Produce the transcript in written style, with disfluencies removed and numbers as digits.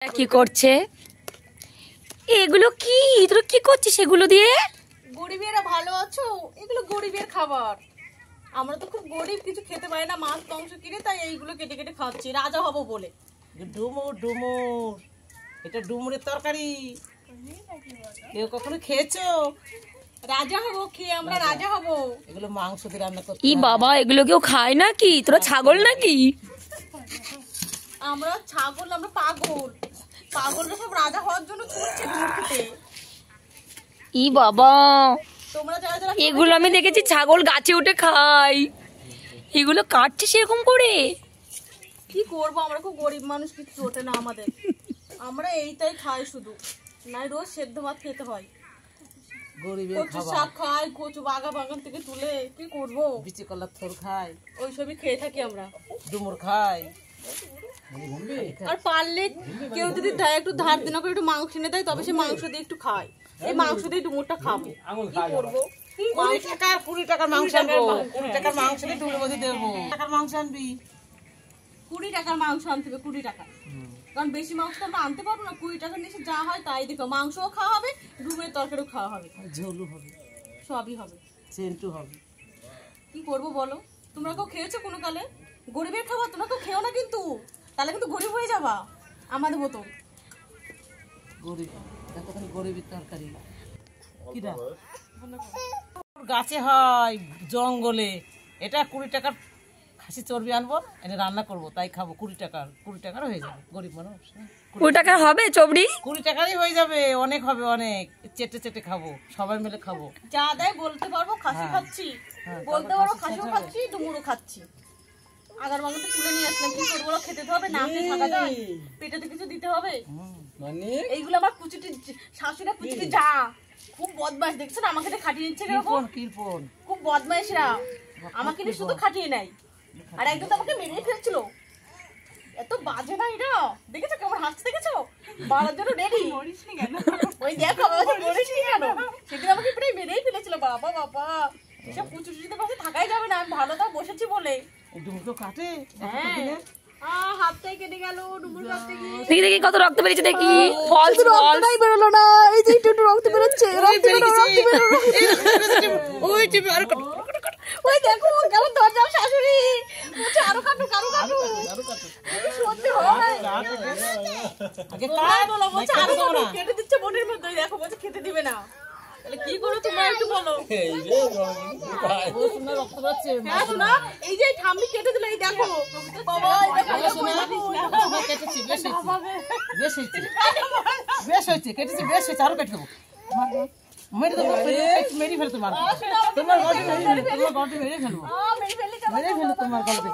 কি করছে এগুলো? কি তোরা কি করছিস এগুলো দিয়ে? গরিবেরা ভালো আছো? এগুলো গরিবের খাবার। আমরা তো খুব গরিব, কিছু খেতে পারি না, মাছ মাংস কিনে, তাই এইগুলো কেটে কেটে খাচ্ছি রাজা হব বলে। ডুমুর ডুমুর, এটা ডুমুরের তরকারি। কেউ কখনো খেয়েছো? রাজা হব, খেয়ে আমরা রাজা হব। এগুলো মাংস দিয়ে রান্না করতে ই বাবা, এগুলো কেউ খায় নাকি? তোরা ছাগল নাকি? আমরা ছাগল, আমরা পাগল। পাগলরা সব রাজা হওয়ার জন্য ছুটছে ডুমুর খেতে। ই বাবা, তোমরা যারা যারা এগুলো আমি দেখেছি ছাগল গাছে উঠে খায়, এগুলো কাটছে সেরকম করে। কি করবো, আমরা খুব গরিব মানুষ, কিছু ওঠে না আমাদের। আমরা এইটাই খাই শুধু, নাই রোজ সেদ্ধ ভাত খেতে হয়। গরিবের কচু শাক খাই, কচু বাগান থেকে তুলে, কি করবো, বিচি কলার থোর খায়, ওইসবই খেয়ে থাকি আমরা। ডুমুর খায়। আর পারলে কেউ যদি দেয়, একটু ধার দিন করে একটু মাংস এনে দেয়, তবে সে মাংস দিয়ে একটু খায়। এই মাংস দিয়ে ডুমুরটা খাবো, কি করবো। 20 টাকার মাংস আনবো, 20 টাকার মাংস দিয়ে ডুমুর মধ্যে দেবো। টাকার মাংস আনবি, 20 টাকার মাংস আনতে হবে, 20 টাকা। কারণ বেশি মাংস তো আমরা আনতে পারবো না, 20 টাকার নিচে যা হয় তাই দেখো। মাংসও খাওয়া হবে, ডুমের তরকারিও খাওয়া হবে, ঝোলু হবে, সবই হবে। সেন্টু হবে। কি করবো বলো? তোমরা কেউ খেয়েছো কোনো কালে? গরিবের খাবার তোমরা কেউ খেও না কিন্তু, তাহলে কিন্তু গরিব হয়ে যাবা আমাদের মতো। গরিব, এতখানি গরিবের তরকারি কিরা গাছে হয়, জঙ্গলে। এটা 20 টাকার খাসি চর্বি আনবো, এনে রান্না করবো, তাই খাবো। 20 টাকার হয়ে যাবে, গরিব মানুষ। 20 টাকা হবে চবড়ি? 20 টাকারই হয়ে যাবে, অনেক হবে, অনেক। চেটে চেটে খাবো, সবাই মিলে খাবো। যা দেয় বলতে পারবো খাসি খাচ্ছি, বলতে পারবো খাসিও খাচ্ছি, ডুমুরও খাচ্ছি। আগার মাংস তো তুলে নিয়ে আসলাম, কি করবো, খেতে তো হবে, না খেয়ে থাকা যায়, পেটে তো কিছু দিতে হবে। এইগুলো আমার কুচিটি শাশুড়া, কুচিটি যা খুব বদমাইশ, দেখছো না আমাকে খাটিয়ে নিচ্ছে এরকম। কিরপন খুব বদমাইশরা আমাকে নিয়ে শুধু খাটিয়ে নেয়। আর একদম তো আমাকে মেরেই ফেলছিল, এত বাজে না এরা। দেখেছো কেমন হাসছে, দেখেছো? বাড়ার জন্য রেডি। ওই দেখো আমাকে বলিসনি কেন, সেদিন আমাকে প্রায় মেরেই ফেলেছিল। বাবা বাবা, এসব কুচুরিতে পাশে থাকাই যাবে না, আমি ভালো তাও বসেছি বলে। ডুমুর কাটে, হ্যাঁ, হাতটাই কেটে গেল ডুমুর কাটতে গিয়ে। দেখি দেখি কত রক্ত বেরিয়েছে দেখি। ফলস ফলস বেরোলো না, এই যে একটু রক্ত বেরোচ্ছে, ওই দেখো কেমন দরজা শাশুড়ি বলছে আরো কাটু, কারো কাটু, সত্যি হয়। আগে বলো, বলছে আরো কাটু, কেটে দিচ্ছে বোনের মধ্যে, দেখো বলছে খেতে দিবে না। তাহলে কি করো তোমরা একটু বলো। রক্ত পাচ্ছে। হ্যাঁ শোনা, এই যে ঠাম্মি কেটে দিল, এই দেখো বাবা, কেটেছি, বেশ হয়েছে, বেশ হয়েছে, কেটেছি, বেশ হয়েছে, আরো কেটে দেবো। মেরে দেবো, মেরে ফেলতে পারবো, তোমার গল্পে মেরে ফেলবো, মেরে ফেলবো, তোমার গল্পে।